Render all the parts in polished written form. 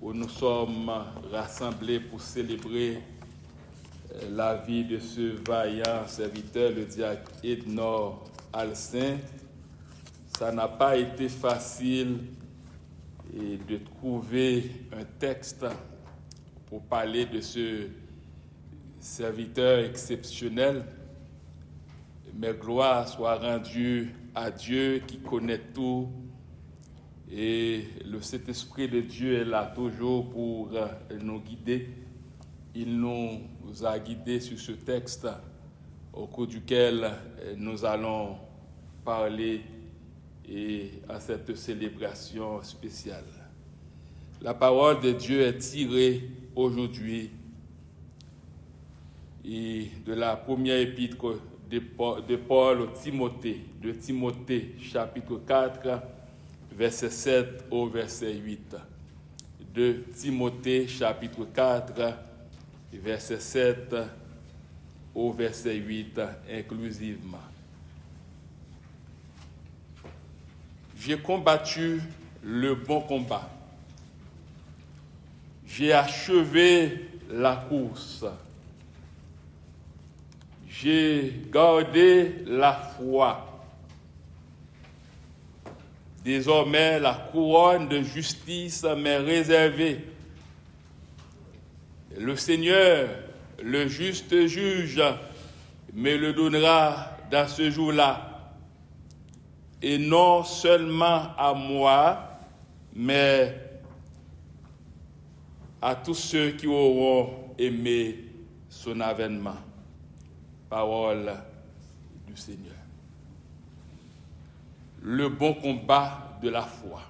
où nous sommes rassemblés pour célébrer la vie de ce vaillant serviteur, le diacre Ednor Alcin. Ça n'a pas été facile de trouver un texte pour parler de ce serviteur exceptionnel, mais gloire soit rendue à Dieu qui connaît tout, et le Saint-Esprit de Dieu est là toujours pour nous guider. Il nous a guidés sur ce texte au cours duquel nous allons parler et à cette célébration spéciale. La parole de Dieu est tirée aujourd'hui et de la première épître de Paul au Timothée, de Timothée chapitre 4, verset 7 au verset 8. De Timothée chapitre 4, verset 7 au verset 8 inclusivement. J'ai combattu le bon combat. J'ai achevé la course. J'ai gardé la foi. Désormais, la couronne de justice m'est réservée. Le Seigneur, le juste juge, me le donnera dans ce jour-là. Et non seulement à moi, mais à tous ceux qui auront aimé son avènement. Parole du Seigneur. Le bon combat de la foi.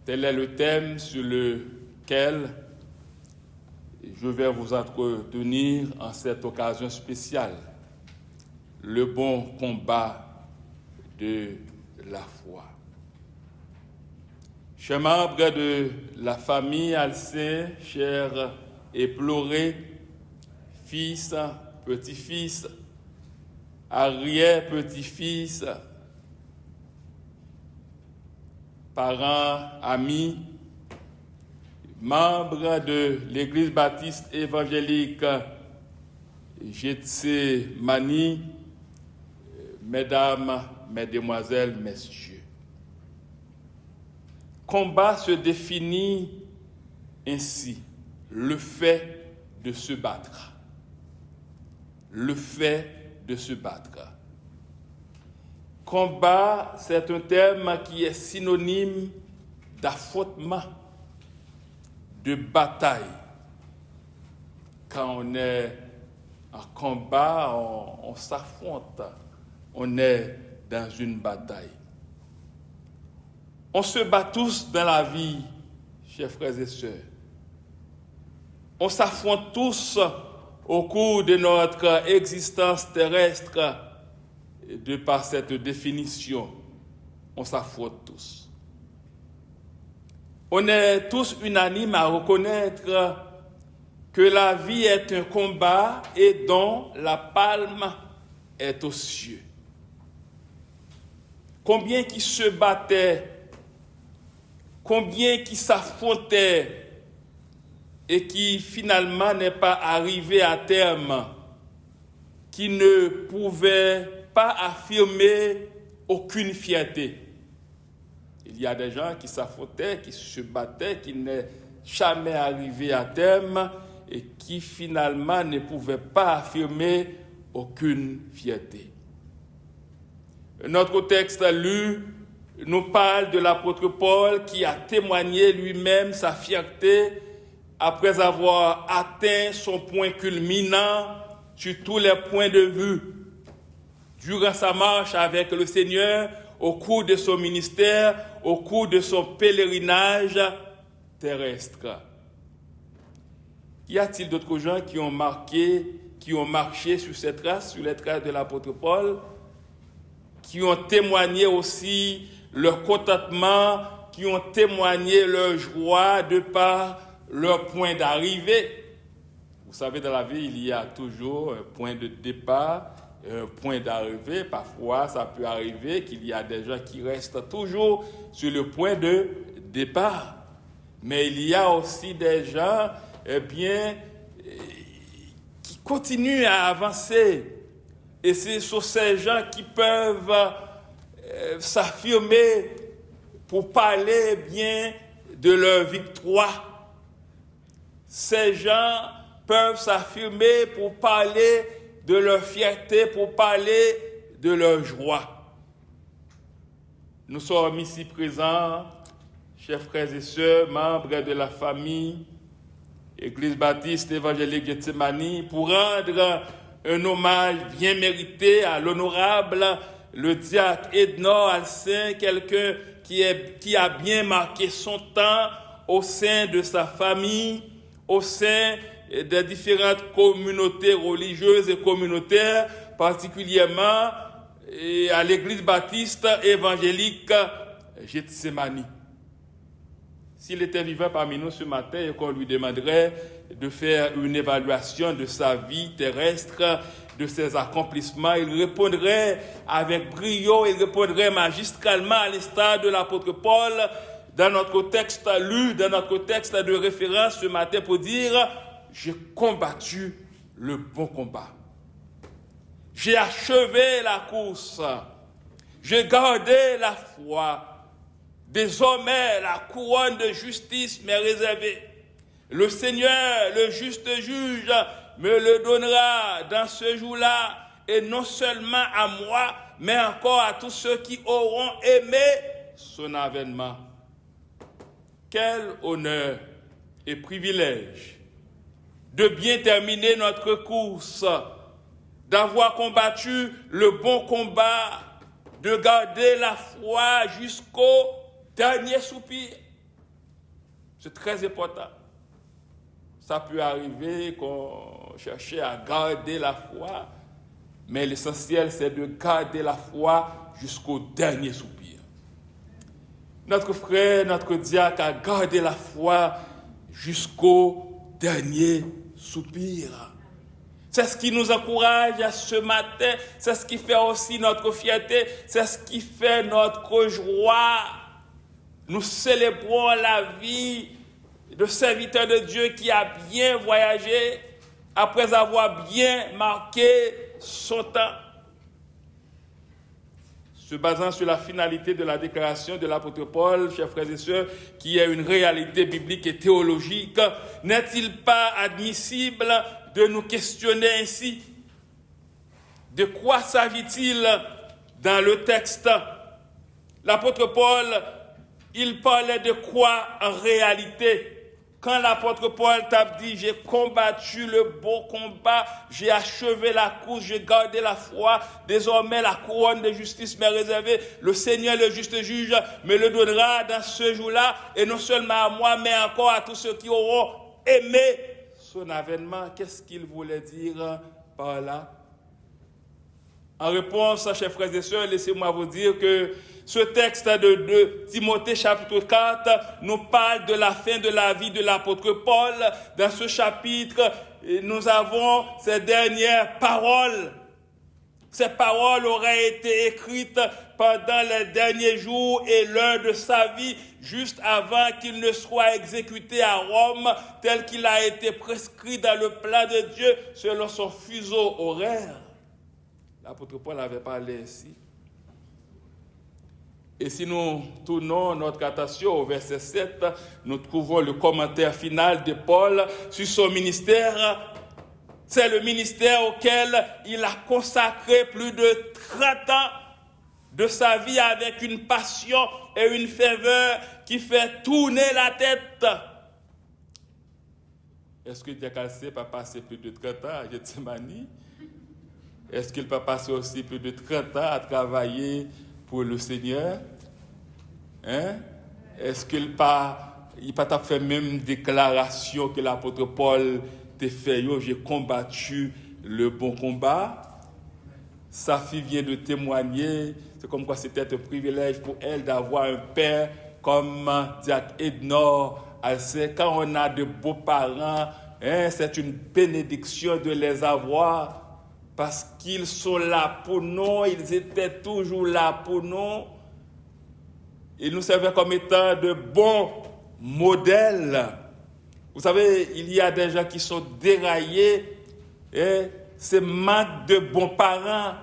Tel est le thème sur lequel je vais vous entretenir en cette occasion spéciale. Le bon combat de la foi. Chers membres de la famille Alcin, chers éplorés, fils, petits-fils, arrière-petits-fils, parents, amis, membres de l'Église baptiste évangélique Gethsémani, mesdames, mesdemoiselles, messieurs. Combat se définit ainsi, le fait de se battre. Le fait de se battre. Combat, c'est un terme qui est synonyme d'affrontement, de bataille. Quand on est en combat, on s'affronte, on est dans une bataille. On se bat tous dans la vie, chers frères et sœurs. On s'affronte tous au cours de notre existence terrestre. De par cette définition, on s'affronte tous. On est tous unanimes à reconnaître que la vie est un combat et dont la palme est aux cieux. Combien qui se battaient, combien qui s'affrontaient et qui finalement n'est pas arrivé à terme, qui ne pouvaient pas affirmer aucune fierté. Il y a des gens qui s'affrontaient, qui se battaient, qui n'est jamais arrivé à terme et qui finalement ne pouvaient pas affirmer aucune fierté. Notre texte lu nous parle de l'apôtre Paul qui a témoigné lui-même sa fierté après avoir atteint son point culminant sur tous les points de vue. Durant sa marche avec le Seigneur, au cours de son ministère, au cours de son pèlerinage terrestre. Y a-t-il d'autres gens qui ont marché sur ces traces, sur les traces de l'apôtre Paul, qui ont témoigné aussi leur contentement, qui ont témoigné leur joie de par leur point d'arrivée? Vous savez, dans la vie, il y a toujours un point de départ un point d'arrivée. Parfois, ça peut arriver qu'il y a des gens qui restent toujours sur le point de départ. Mais il y a aussi des gens, qui continuent à avancer. Et c'est sur ces gens qui peuvent s'affirmer pour parler bien de leur victoire. Ces gens peuvent s'affirmer pour parler de leur fierté, pour parler de leur joie. Nous sommes ici présents, chers frères et sœurs, membres de la famille Église baptiste évangélique Gethsemane, pour rendre un hommage bien mérité à l'honorable, le diacre Ednor Alcin, quelqu'un qui a bien marqué son temps au sein de sa famille, au sein des différentes communautés religieuses et communautaires, particulièrement à l'église baptiste évangélique Gethsemane. S'il était vivant parmi nous ce matin et qu'on lui demanderait de faire une évaluation de sa vie terrestre, de ses accomplissements, il répondrait avec brio, il répondrait magistralement à l'instar de l'apôtre Paul dans notre texte lu, dans notre texte de référence ce matin pour dire « J'ai combattu le bon combat. J'ai achevé la course. J'ai gardé la foi. Désormais, la couronne de justice m'est réservée. Le Seigneur, le juste juge, me le donnera dans ce jour-là, et non seulement à moi, mais encore à tous ceux qui auront aimé son avènement. » Quel honneur et privilège de bien terminer notre course, d'avoir combattu le bon combat, de garder la foi jusqu'au dernier soupir. C'est très important. Ça peut arriver qu'on cherche à garder la foi, mais l'essentiel, c'est de garder la foi jusqu'au dernier soupir. Notre frère, notre diacre a gardé la foi jusqu'au dernier soupir. C'est ce qui nous encourage ce matin, c'est ce qui fait aussi notre fierté, c'est ce qui fait notre joie. Nous célébrons la vie de serviteur de Dieu qui a bien voyagé après avoir bien marqué son temps. Se basant sur la finalité de la déclaration de l'apôtre Paul, chers frères et sœurs, qui est une réalité biblique et théologique, n'est-il pas admissible de nous questionner ainsi? De quoi s'agit-il dans le texte? L'apôtre Paul, il parlait de quoi en réalité? Quand l'apôtre Paul t'a dit « J'ai combattu le bon combat, j'ai achevé la course, j'ai gardé la foi, désormais la couronne de justice m'est réservée, le Seigneur, le juste juge, me le donnera dans ce jour-là, et non seulement à moi, mais encore à tous ceux qui auront aimé son avènement. » Qu'est-ce qu'il voulait dire par là? En réponse, chers frères et sœurs, laissez-moi vous dire que ce texte de Timothée chapitre 4 nous parle de la fin de la vie de l'apôtre Paul. Dans ce chapitre, nous avons ces dernières paroles. Ces paroles auraient été écrites pendant les derniers jours et l'heure de sa vie, juste avant qu'il ne soit exécuté à Rome, tel qu'il a été prescrit dans le plan de Dieu selon son fuseau horaire. L'apôtre Paul avait parlé ainsi. Et si nous tournons notre attention au verset 7, nous trouvons le commentaire final de Paul sur son ministère. C'est le ministère auquel il a consacré plus de 30 ans de sa vie avec une passion et une ferveur qui fait tourner la tête. Est-ce que Diacre Alcin peut passer plus de 30 ans à Gethsemane? Est-ce qu'il peut passer aussi plus de 30 ans à travailler pour le Seigneur? Est-ce qu'il n'a pas fait même déclaration que l'apôtre Paul t'a fait? J'ai combattu le bon combat. Sa fille vient de témoigner. C'est comme quoi c'était un privilège pour elle d'avoir un père comme Diacre Ednor Alcin. Quand on a de beaux parents, c'est une bénédiction de les avoir. parce qu'ils sont là pour nous, ils étaient toujours là pour nous. Ils nous servaient comme étant de bons modèles. Vous savez, il y a des gens qui sont déraillés, et c'est manque de bons parents.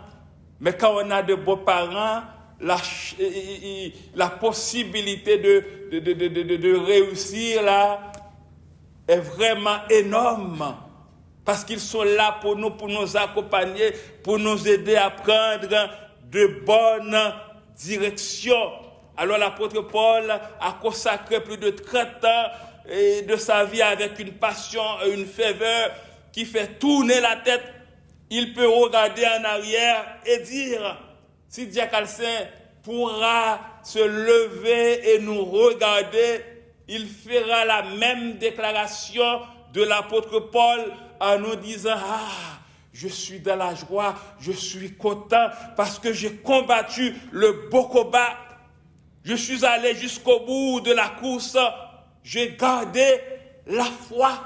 Mais quand on a de bons parents, la possibilité de réussir là est vraiment énorme. Parce qu'ils sont là pour nous accompagner, pour nous aider à prendre de bonnes directions. Alors l'apôtre Paul a consacré plus de 30 ans de sa vie avec une passion et une ferveur qui fait tourner la tête. Il peut regarder en arrière et dire, si Diac Alcin pourra se lever et nous regarder, il fera la même déclaration de l'apôtre Paul en nous disant, je suis dans la joie, je suis content parce que j'ai combattu le beau combat. Je suis allé jusqu'au bout de la course, j'ai gardé la foi.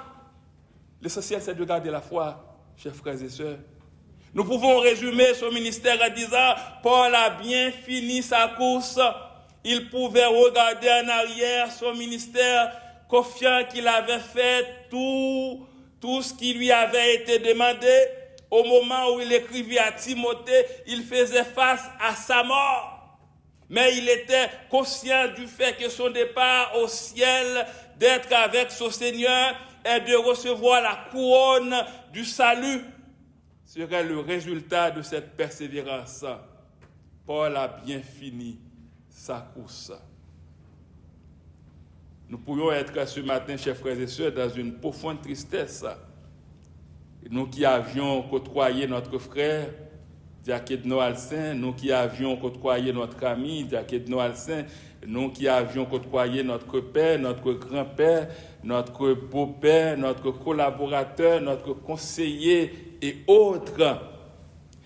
L'essentiel, c'est de garder la foi, chers frères et sœurs. Nous pouvons résumer son ministère en disant, Paul a bien fini sa course. Il pouvait regarder en arrière son ministère, confiant qu'il avait fait tout ce qui lui avait été demandé. Au moment où il écrivait à Timothée, il faisait face à sa mort. Mais il était conscient du fait que son départ au ciel, d'être avec son Seigneur et de recevoir la couronne du salut, serait le résultat de cette persévérance. Paul a bien fini sa course. Nous pourrions être ce matin, chers frères et sœurs, dans une profonde tristesse. Nous qui avions côtoyé notre frère, Diac Edno Alcin, nous qui avions côtoyé notre ami, Diac Edno Alcin, nous qui avions côtoyé notre père, notre grand-père, notre beau-père, notre collaborateur, notre conseiller et autres.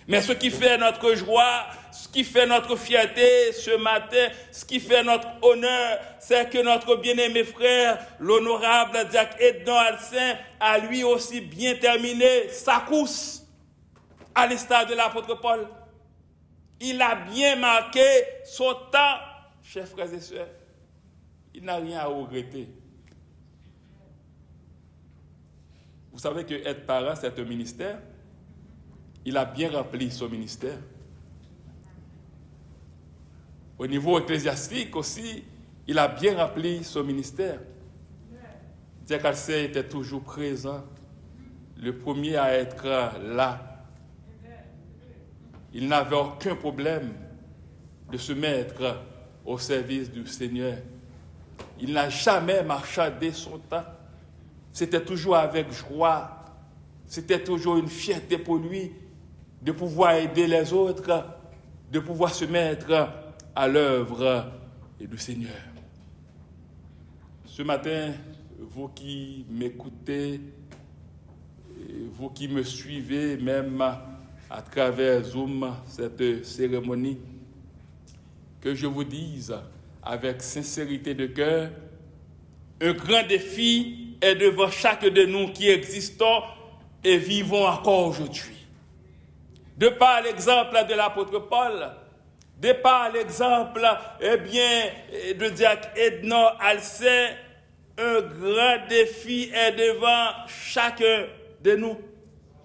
Mais ce qui fait notre joie, ce qui fait notre fierté ce matin, ce qui fait notre honneur, c'est que notre bien-aimé frère, l'honorable Diac Edno Alcin, a lui aussi bien terminé sa course, à l'instar de l'apôtre Paul. Il a bien marqué son temps, chers frères et sœurs. Il n'a rien à regretter. Vous savez que être parent, c'est un ministère. Il a bien rempli son ministère. Au niveau ecclésiastique aussi, il a bien rempli son ministère. Diac Alcin était toujours présent, le premier à être là. Il n'avait aucun problème de se mettre au service du Seigneur. Il n'a jamais marchandé son temps. C'était toujours avec joie. C'était toujours une fierté pour lui de pouvoir aider les autres, de pouvoir se mettre à l'œuvre du Seigneur. Ce matin, vous qui m'écoutez, vous qui me suivez même à travers Zoom, cette cérémonie, que je vous dise avec sincérité de cœur, un grand défi est devant chacun de nous qui existons et vivons encore aujourd'hui. De par l'exemple de l'apôtre Paul, de par l'exemple de Diac Edno Alcin, un grand défi est devant chacun de nous.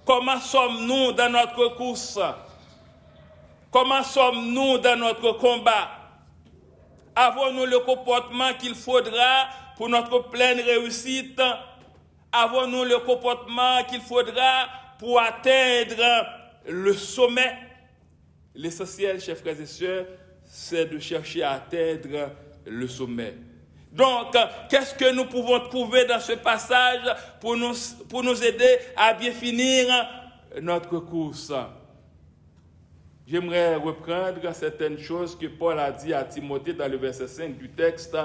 Comment sommes-nous dans notre course? Comment sommes-nous dans notre combat? Avons-nous le comportement qu'il faudra pour notre pleine réussite? Avons-nous le comportement qu'il faudra pour atteindre le sommet? L'essentiel, chers frères et sœurs, c'est de chercher à atteindre le sommet. Donc, qu'est-ce que nous pouvons trouver dans ce passage pour nous aider à bien finir notre course? J'aimerais reprendre certaines choses que Paul a dit à Timothée dans le verset 5 du texte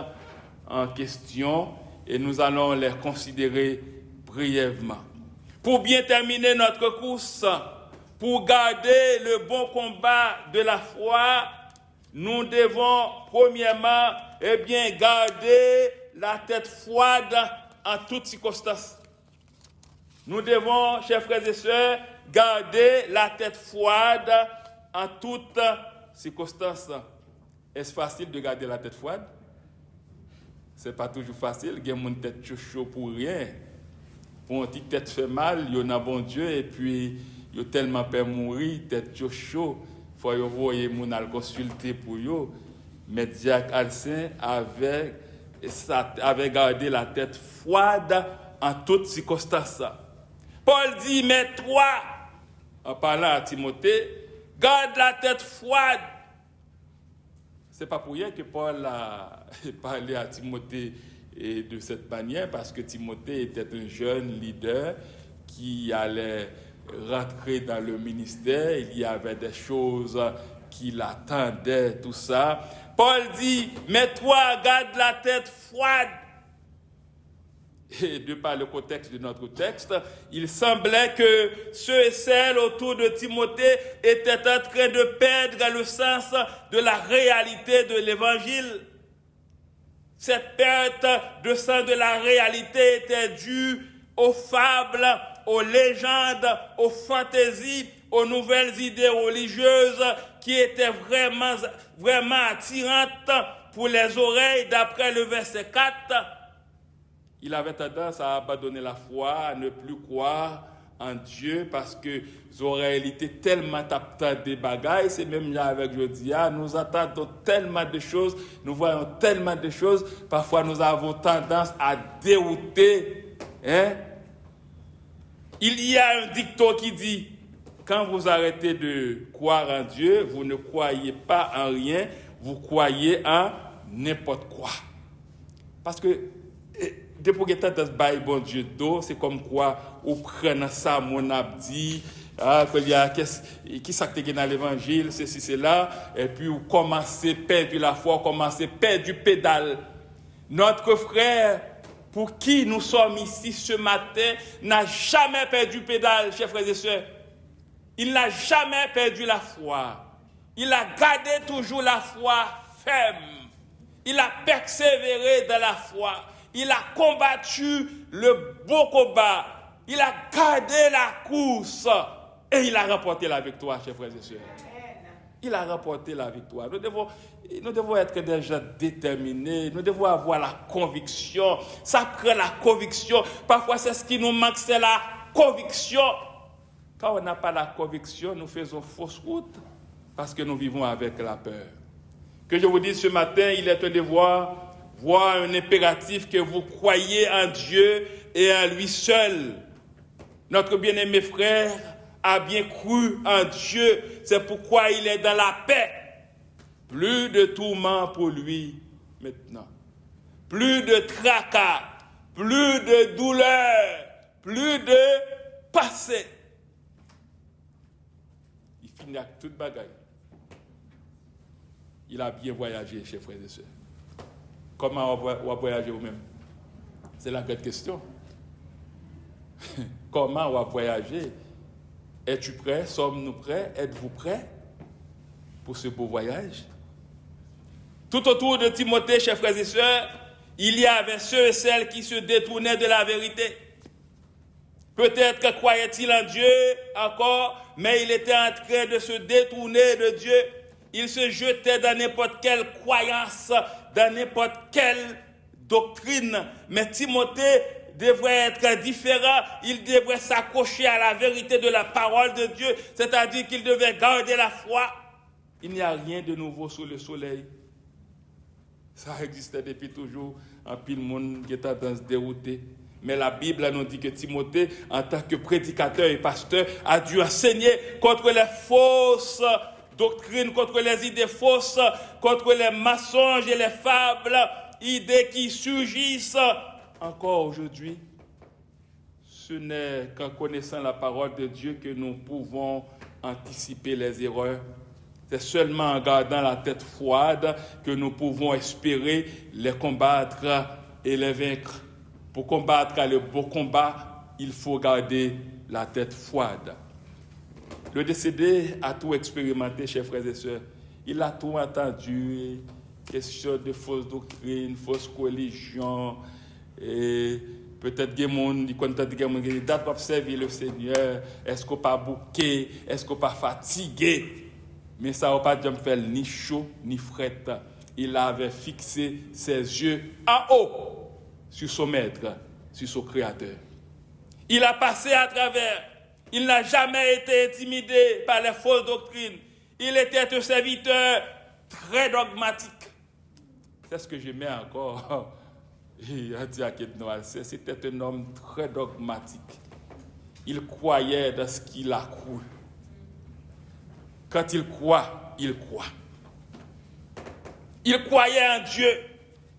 en question et nous allons les considérer brièvement. Pour bien terminer notre course, pour garder le bon combat de la foi, nous devons premièrement garder la tête froide en toutes circonstances. Nous devons, chers frères et sœurs, garder la tête froide en toutes circonstances. Est-ce facile de garder la tête froide? C'est pas toujours facile. Il y a une tête chaud pour rien. Pour une petite tête fait mal, il y en a bon Dieu, et puis il y a tellement peur mourir, tête chaud. Il faut envoyer mon al consulter pour eux. Mais Jacques Alcin avait gardé la tête froide en toutes circonstances. Paul dit, mais toi, en parlant à Timothée, garde la tête froide. C'est pas pour rien que Paul a parlé à Timothée de cette manière, parce que Timothée était un jeune leader qui allait rentrer dans le ministère. Il y avait des choses qui l'attendaient, tout ça. Paul dit, mais toi, garde la tête froide. Et de par le contexte de notre texte, il semblait que ceux et celles autour de Timothée étaient en train de perdre le sens de la réalité de l'évangile. Cette perte de sens de la réalité était due aux fables, aux légendes, aux fantaisies, aux nouvelles idées religieuses qui étaient vraiment attirantes pour les oreilles. D'après le verset 4, il avait tendance à abandonner la foi, à ne plus croire en Dieu, parce que les oreilles étaient tellement tapées des bagailles. C'est même là avec Jodia, nous attendons tellement de choses, nous voyons tellement de choses, parfois nous avons tendance à dérouter. Il y a un dicton qui dit, quand vous arrêtez de croire en Dieu, vous ne croyez pas en rien, vous croyez en n'importe quoi. Parce que depuis que tu as bail bon Dieu d'eau, c'est comme quoi on prend ça mon abdi, qu'il y a qui s'acte dans l'évangile, ceci c'est là, et puis on commence à perdre la foi, on commence à perdre du pédale. Notre frère, pour qui nous sommes ici ce matin, n'a jamais perdu pédale, chers frères et sœurs. Il n'a jamais perdu la foi. Il a gardé toujours la foi ferme. Il a persévéré dans la foi. Il a combattu le beau combat. Il a gardé la course. Et il a remporté la victoire, chers frères et sœurs. Il a remporté la victoire. Nous devons être des gens déterminés. Nous devons avoir la conviction. Ça prend la conviction. Parfois, c'est ce qui nous manque, c'est la conviction. Quand on n'a pas la conviction, nous faisons fausse route parce que nous vivons avec la peur. Que je vous dise ce matin, il est un devoir, voire un impératif que vous croyiez en Dieu et en lui seul. Notre bien-aimé frère a bien cru en Dieu, c'est pourquoi il est dans la paix. Plus de tourments pour lui maintenant. Plus de tracas, plus de douleur, plus de passé. Il finit avec toute bagaille. Il a bien voyagé, chers frères et sœurs. Comment on va voyager vous-même? C'est la grande question. Comment on va voyager? Es-tu prêt? Sommes-nous prêts? Êtes-vous prêts pour ce beau voyage? Tout autour de Timothée, chers frères et sœurs, il y avait ceux et celles qui se détournaient de la vérité. Peut-être que croyait-il en Dieu encore, mais il était en train de se détourner de Dieu. Il se jetait dans n'importe quelle croyance, dans n'importe quelle doctrine. Mais Timothée devrait être différent. Il devrait s'accrocher à la vérité de la parole de Dieu, c'est-à-dire qu'il devait garder la foi. Il n'y a rien de nouveau sous le soleil. Ça existait depuis toujours. En pile monde qui est tendance dérouter. Mais la Bible nous dit que Timothée, en tant que prédicateur et pasteur, a dû enseigner contre les fausses doctrines, contre les idées fausses, contre les mensonges et les fables, idées qui surgissent encore aujourd'hui. Ce n'est qu'en connaissant la parole de Dieu que nous pouvons anticiper les erreurs. C'est seulement en gardant la tête froide que nous pouvons espérer les combattre et les vaincre. Pour combattre le beau combat, il faut garder la tête froide. Le décédé a tout expérimenté, chers frères et sœurs. Il a tout entendu. Question de fausses doctrines, fausses religions, et peut-être que monde quand tu date pour servir le Seigneur, est-ce qu'on pas bouqué, est-ce qu'on pas fatigué, mais ça va pas jamais faire ni chaud ni fret. Il avait fixé ses yeux en haut sur son maître, sur son créateur. Il a passé à travers. Il n'a jamais été intimidé par les fausses doctrines. Il était un serviteur très dogmatique. C'est ce que j'aimais encore. C'était un homme très dogmatique. Il croyait dans ce qu'il a cru. Quand il croit, il croit. Il croyait en Dieu.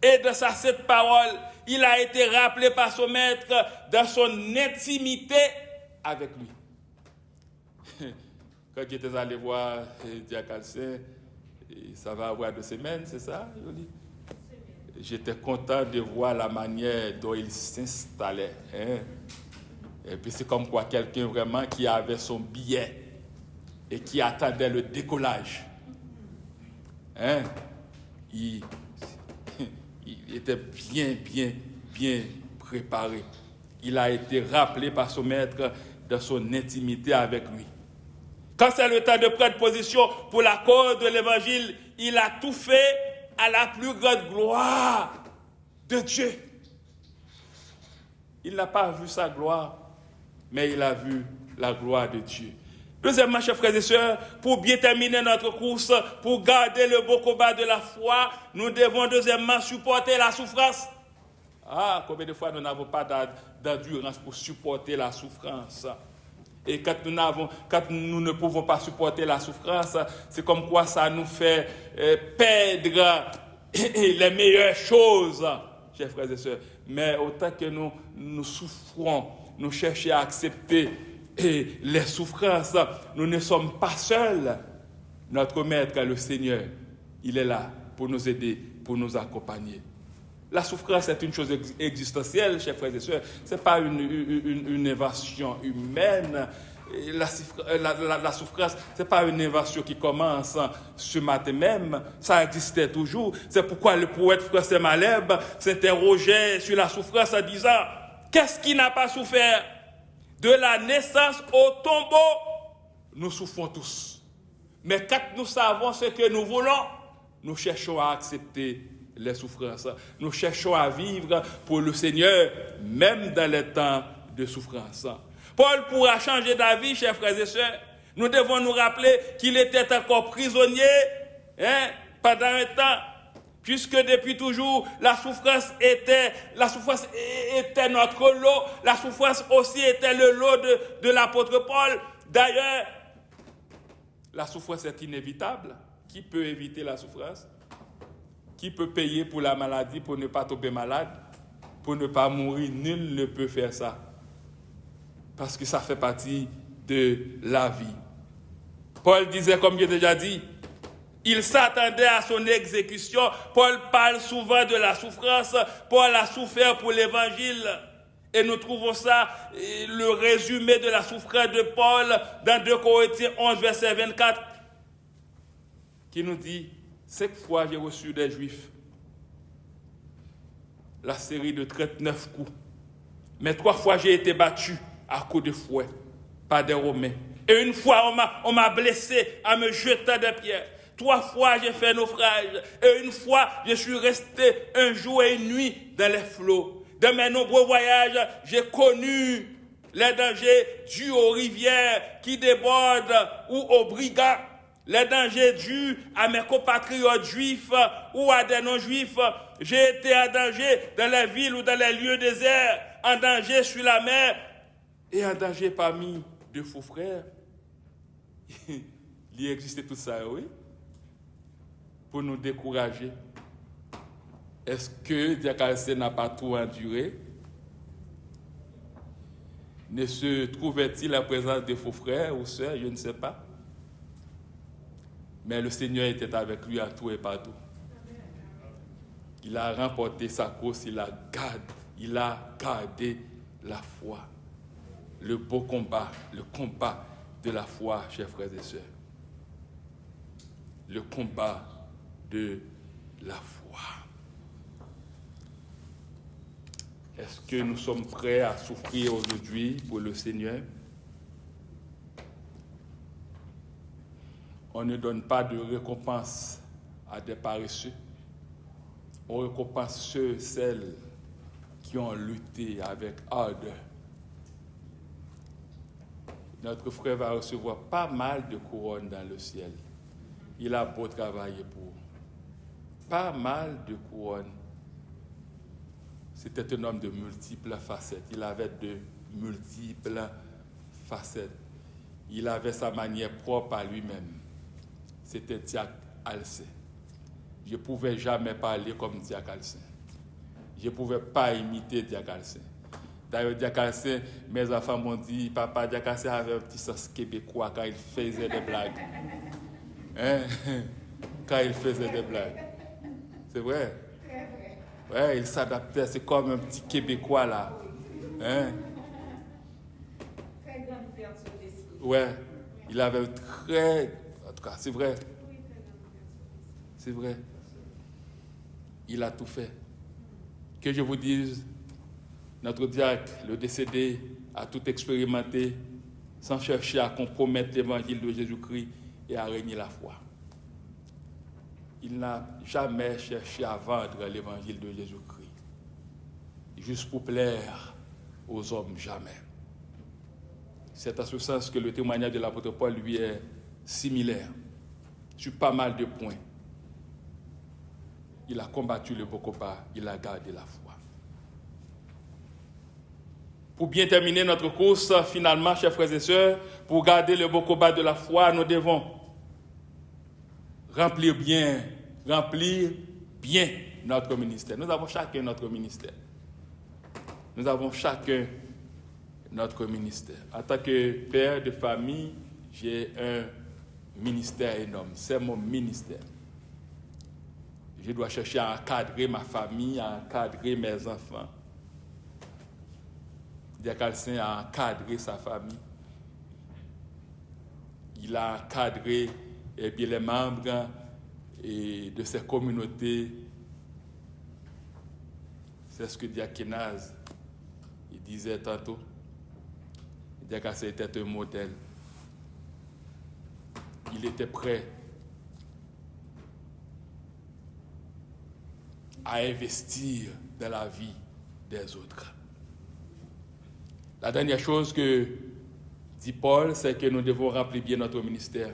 Et dans sa sainte parole, il a été rappelé par son maître dans son intimité avec lui. Quand j'étais allé voir Diakalsin, ça va avoir 2 semaines, c'est ça, Yoli? J'étais content de voir la manière dont il s'installait. Hein? Et puis c'est comme quoi quelqu'un vraiment qui avait son billet et qui attendait le décollage. Hein? Il était bien préparé. Il a été rappelé par son maître dans son intimité avec lui. Quand c'est le temps de prendre position pour la cause de l'évangile, il a tout fait à la plus grande gloire de Dieu. Il n'a pas vu sa gloire, mais il a vu la gloire de Dieu. Deuxièmement, chers frères et sœurs, pour bien terminer notre course, pour garder le beau combat de la foi, nous devons deuxièmement supporter la souffrance. Ah, combien de fois nous n'avons pas d'endurance pour supporter la souffrance? Et quand nous ne pouvons pas supporter la souffrance, c'est comme quoi ça nous fait perdre les meilleures choses, chers frères et sœurs. Mais autant que nous souffrons, nous cherchons à accepter les souffrances, nous ne sommes pas seuls. Notre Maître, le Seigneur, il est là pour nous aider, pour nous accompagner. La souffrance est une chose existentielle, chers frères et sœurs. Ce n'est pas une invention humaine. La souffrance, ce n'est pas une invention qui commence ce matin même. Ça existait toujours. C'est pourquoi le poète français Malherbe s'interrogeait sur la souffrance en disant « Qu'est-ce qui n'a pas souffert ? De la naissance au tombeau, nous souffrons tous. Mais quand nous savons ce que nous voulons, nous cherchons à accepter les souffrances. Nous cherchons à vivre pour le Seigneur, même dans les temps de souffrance. Paul pourra changer d'avis, chers frères et sœurs. Nous devons nous rappeler qu'il était encore prisonnier pendant un temps, puisque depuis toujours, la souffrance était notre lot. La souffrance aussi était le lot de l'apôtre Paul. D'ailleurs, la souffrance est inévitable. Qui peut éviter la souffrance? Qui peut payer pour la maladie, pour ne pas tomber malade, pour ne pas mourir? Nul ne peut faire ça. Parce que ça fait partie de la vie. Paul disait, comme j'ai déjà dit, il s'attendait à son exécution. Paul parle souvent de la souffrance. Paul a souffert pour l'évangile. Et nous trouvons ça, le résumé de la souffrance de Paul dans 2 Corinthiens 11, verset 24, qui nous dit, 5 fois j'ai reçu des Juifs la série de 39 coups. Mais 3 fois j'ai été battu à coups de fouet par des Romains. Et une fois on m'a blessé en me jetant des pierres. 3 fois j'ai fait naufrage. Et une fois je suis resté un jour et une nuit dans les flots. Dans mes nombreux voyages, j'ai connu les dangers dus aux rivières qui débordent ou aux brigands. Les dangers dus à mes compatriotes juifs ou à des non-juifs. J'ai été en danger dans les villes ou dans les lieux déserts, en danger sur la mer et en danger parmi de faux frères. Il existait tout ça, oui, pour nous décourager. Est-ce que Diakalsé n'a pas tout enduré? Ne se trouvait-il en présence de faux frères ou sœurs? Je ne sais pas. Mais le Seigneur était avec lui à tout et partout. Il a remporté sa course, il a gardé la foi. Le beau combat, le combat de la foi, chers frères et sœurs. Le combat de la foi. Est-ce que nous sommes prêts à souffrir aujourd'hui pour le Seigneur? On ne donne pas de récompense à des paresseux. On récompense ceux, celles qui ont lutté avec ardeur. Notre frère va recevoir pas mal de couronnes dans le ciel. Il a beau travailler pour. Pas mal de couronnes. C'était un homme de multiples facettes. Il avait de multiples facettes. Il avait sa manière propre à lui-même. C'était Diacre Alcin. Je ne pouvais jamais parler comme Diacre Alcin. Je ne pouvais pas imiter Diacre Alcin. D'ailleurs, Diacre Alcin, mes enfants m'ont dit, papa, Diacre Alcin avait un petit sens québécois quand il faisait des blagues. Hein? Quand il faisait des blagues. C'est vrai? Ouais, il s'adaptait, c'est comme un petit Québécois là. Hein? Très grande ouverture d'esprit. Ouais, il avait très... En tout cas, c'est vrai. C'est vrai. Il a tout fait. Que je vous dise, notre diacre, le décédé, a tout expérimenté sans chercher à compromettre l'évangile de Jésus-Christ et à régner la foi. Il n'a jamais cherché à vendre l'évangile de Jésus-Christ, juste pour plaire aux hommes, jamais. C'est à ce sens que le témoignage de l'apôtre Paul lui est similaire, sur pas mal de points. Il a combattu le beau combat, il a gardé la foi. Pour bien terminer notre course, finalement, chers frères et sœurs, pour garder le beau combat de la foi, nous devons remplir bien notre ministère. Nous avons chacun notre ministère. Nous avons chacun notre ministère. En tant que père de famille, j'ai un ministère énorme. C'est mon ministère. Je dois chercher à encadrer ma famille, à encadrer mes enfants. Diacre Alcin a encadré sa famille. Il a encadré les membres de ses communautés. C'est ce que Diacre Kenaz il disait tantôt. Diacre Alcin était un modèle. Il était prêt à investir dans la vie des autres. La dernière chose que dit Paul, c'est que nous devons remplir bien notre ministère.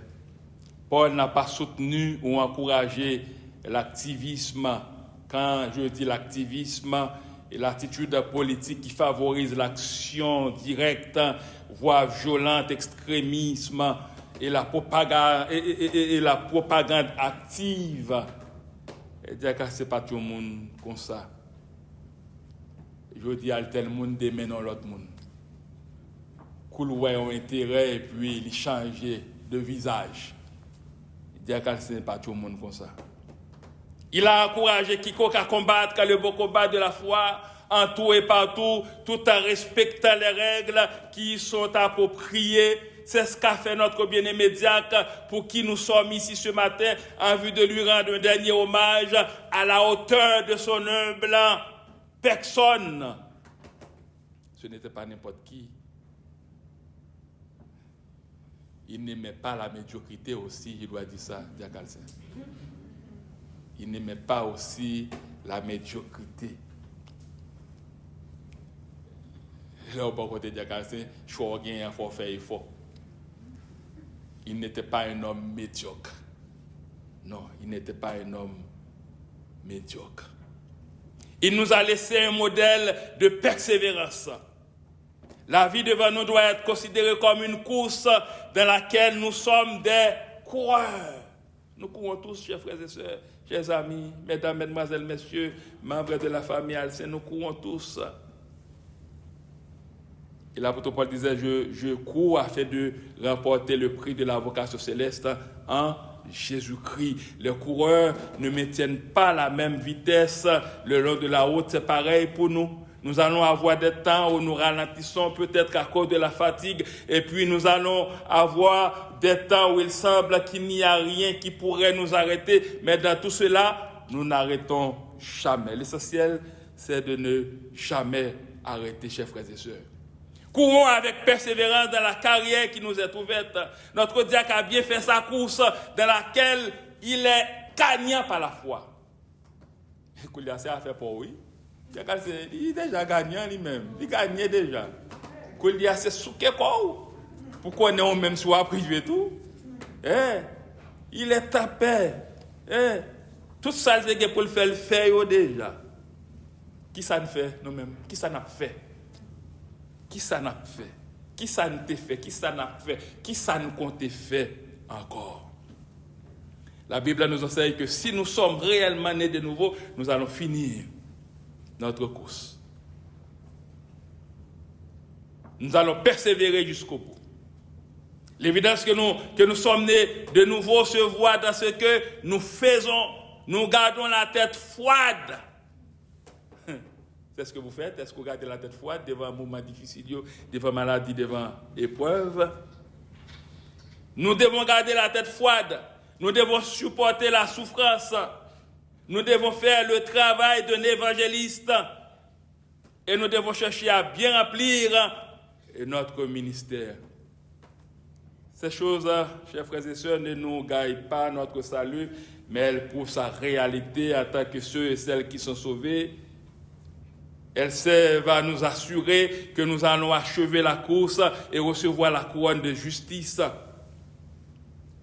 Paul n'a pas soutenu ou encouragé l'activisme. Quand je dis l'activisme, et l'attitude politique qui favorise l'action directe, voire violente, extrémisme et la propagande, active. Et dire que ce n'est pas tout le monde comme ça. Je dis à tel monde démenant l'autre monde. Qu'il ait un intérêt et puis il change de visage. Dire que ce n'est pas tout le monde comme ça. Il a encouragé quiconque à combattre le beau combat de la foi en tout et partout, tout en respectant les règles qui sont appropriées. C'est ce qu'a fait notre bien-aimé diacre pour qui nous sommes ici ce matin en vue de lui rendre un dernier hommage à la hauteur de son humble personne. Ce n'était pas n'importe qui. Il n'aimait pas la médiocrité aussi, je dois dire ça, Diacre Alcin. Il n'aimait pas aussi la médiocrité. Là, au bon côté de Diacre Alcin, je suis rien, il faut faire effort. Il n'était pas un homme médiocre. Non, il n'était pas un homme médiocre. Il nous a laissé un modèle de persévérance. La vie devant nous doit être considérée comme une course dans laquelle nous sommes des coureurs. Nous courons tous, chers frères et sœurs, chers amis, mesdames, mesdemoiselles, messieurs, membres de la famille Alcin, nous courons tous. Et l'apôtre Paul disait, je cours afin de remporter le prix de la vocation céleste en Jésus-Christ. Les coureurs ne maintiennent pas la même vitesse le long de la route. C'est pareil pour nous. Nous allons avoir des temps où nous ralentissons peut-être à cause de la fatigue. Et puis nous allons avoir des temps où il semble qu'il n'y a rien qui pourrait nous arrêter. Mais dans tout cela, nous n'arrêtons jamais. L'essentiel, c'est de ne jamais arrêter, chers frères et sœurs. Courons avec persévérance dans la carrière qui nous est ouverte. Notre diacre a bien fait sa course dans laquelle il est gagnant par la foi. Il a fait pour oui. Il est déjà gagnant lui-même. Il gagne déjà. Il a souqué quoi? Pourquoi on est même soit privé tout? Il est tapé. Tout ça, c'est pour le faire déjà. Qui ça ne fait nous-mêmes? Qui ça n'a fait? Qui ça n'a fait? Qui ça ne t'a fait? Qui ça n'a fait? Qui ça ne compte fait encore? La Bible nous enseigne que si nous sommes réellement nés de nouveau, nous allons finir notre course. Nous allons persévérer jusqu'au bout. L'évidence que nous sommes nés de nouveau se voit dans ce que nous faisons. Nous gardons la tête froide. C'est ce que vous faites? Est-ce que vous gardez la tête froide devant un moment difficile, devant maladie, devant épreuve? Nous devons garder la tête froide. Nous devons supporter la souffrance. Nous devons faire le travail d'un évangéliste. Et nous devons chercher à bien remplir notre ministère. Ces choses, chers frères et sœurs, ne nous gagnent pas notre salut, mais elles prouvent sa réalité en tant que ceux et celles qui sont sauvés. Elles servent à nous assurer que nous allons achever la course et recevoir la couronne de justice.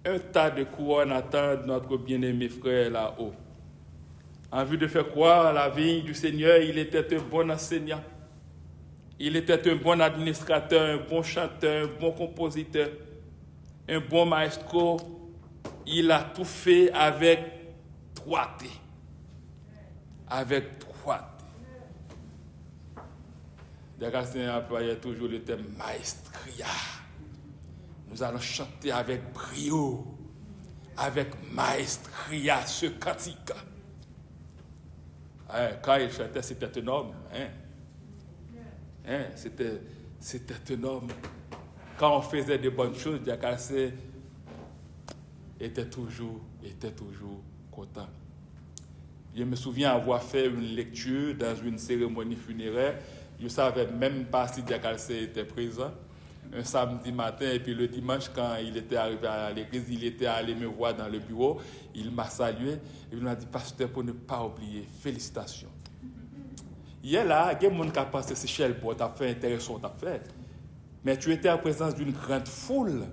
Un tas de couronnes attendent notre bien-aimé frère là-haut. En vue de faire croire à la vie du Seigneur, il était un bon enseignant. Il était un bon administrateur, un bon chanteur, un bon compositeur, un bon maestro. Il a tout fait avec droiture. Avec droiture. Descartes employait toujours le terme maestria. Nous allons chanter avec brio, avec maestria ce cantique. Quand il chantait, c'était un homme. C'était un homme. Quand on faisait de bonnes choses, Descartes était toujours content. Je me souviens avoir fait une lecture dans une cérémonie funéraire. Je ne savais même pas si Descartes était présent. Un samedi matin, et puis le dimanche, quand il était arrivé à l'église, il était allé me voir dans le bureau. Il m'a salué et il m'a dit, pasteur, pour ne pas oublier, félicitations. Hier là, il y a des gens qui ont pensé que c'est Shell pour t'as fait intéressant, t'as fait. Mais tu étais en présence d'une grande foule.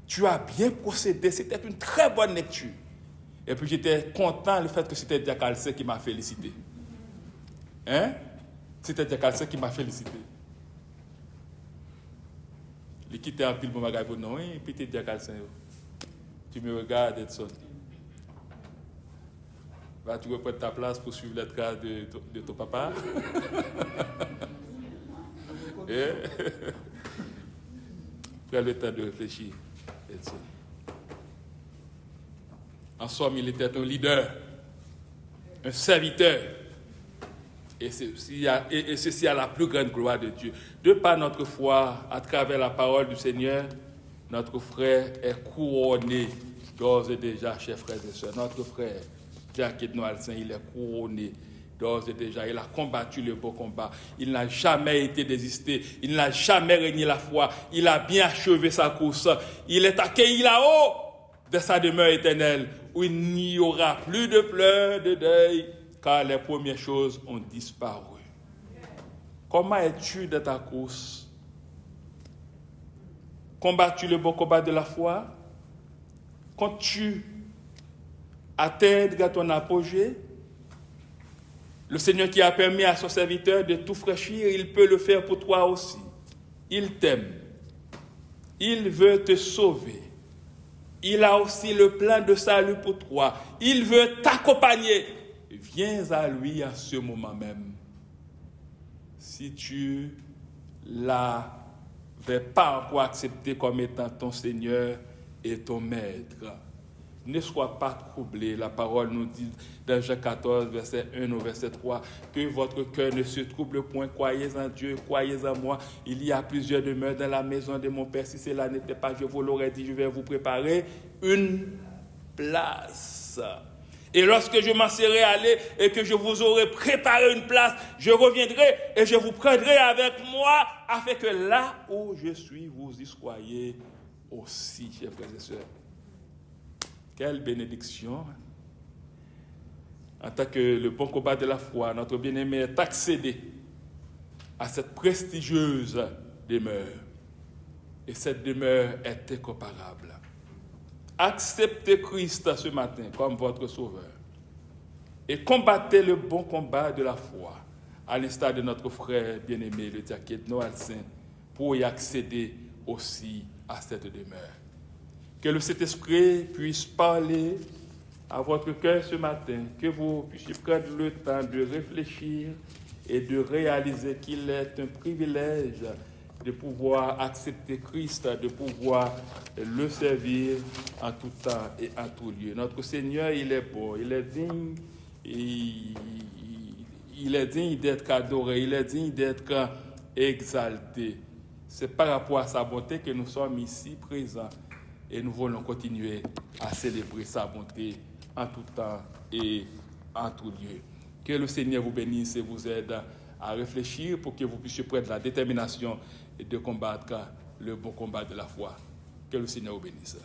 Tu as bien procédé. C'était une très bonne lecture. Et puis j'étais content le fait que c'était Descartes qui m'a félicité. C'était Descartes qui m'a félicité. Il quittait un pile pour ma gagne. Non, oui, puis tu es Descartes. Tu me regardes, Edson. Vas-tu reprendre ta place pour suivre la trace de ton papa? Prends le temps de réfléchir, Edson. En somme, il était un leader, un serviteur. Et ceci à la plus grande gloire de Dieu. De par notre foi, à travers la parole du Seigneur, notre frère est couronné d'ores et déjà, chers frères et sœurs. Notre frère, Jacques Edno Alcin, il est couronné d'ores et déjà. Il a combattu le beau combat. Il n'a jamais été désisté. Il n'a jamais régné la foi. Il a bien achevé sa course. Il est accueilli là-haut de sa demeure éternelle, où il n'y aura plus de pleurs, de deuil, car les premières choses ont disparu. Comment es-tu dans ta course? Combats-tu le bon combat de la foi? Quand tu atteindras ton apogée, le Seigneur qui a permis à son serviteur de tout fraîchir, il peut le faire pour toi aussi. Il t'aime. Il veut te sauver. Il a aussi le plan de salut pour toi. Il veut t'accompagner. Viens à lui à ce moment même. Si tu l'avais pas encore accepté comme étant ton Seigneur et ton Maître, ne sois pas troublé. La parole nous dit dans Jean 14, verset 1 au verset 3, que votre cœur ne se trouble point. Croyez en Dieu, croyez en moi. Il y a plusieurs demeures dans la maison de mon Père. Si cela n'était pas, je vous l'aurais dit, je vais vous préparer une place. Et lorsque je m'en serai allé et que je vous aurai préparé une place, je reviendrai et je vous prendrai avec moi, afin que là où je suis, vous y soyez aussi, chers frères et sœurs. Quelle bénédiction! En tant que le bon combat de la foi, notre bien-aimé est accédé à cette prestigieuse demeure. Et cette demeure est incomparable. Acceptez Christ ce matin comme votre sauveur. Et combattez le bon combat de la foi, à l'instar de notre frère bien-aimé, le diacre Edno Alcin, pour y accéder aussi à cette demeure. Que le Saint-Esprit puisse parler à votre cœur ce matin, que vous puissiez prendre le temps de réfléchir et de réaliser qu'il est un privilège de pouvoir accepter Christ, de pouvoir le servir en tout temps et en tout lieu. Notre Seigneur, il est bon, il est digne, il est digne d'être adoré, il est digne d'être exalté. C'est par rapport à sa bonté que nous sommes ici présents et nous voulons continuer à célébrer sa bonté en tout temps et en tout lieu. Que le Seigneur vous bénisse et vous aide à réfléchir pour que vous puissiez prendre la détermination de combattre le bon combat de la foi. Que le Seigneur vous bénisse.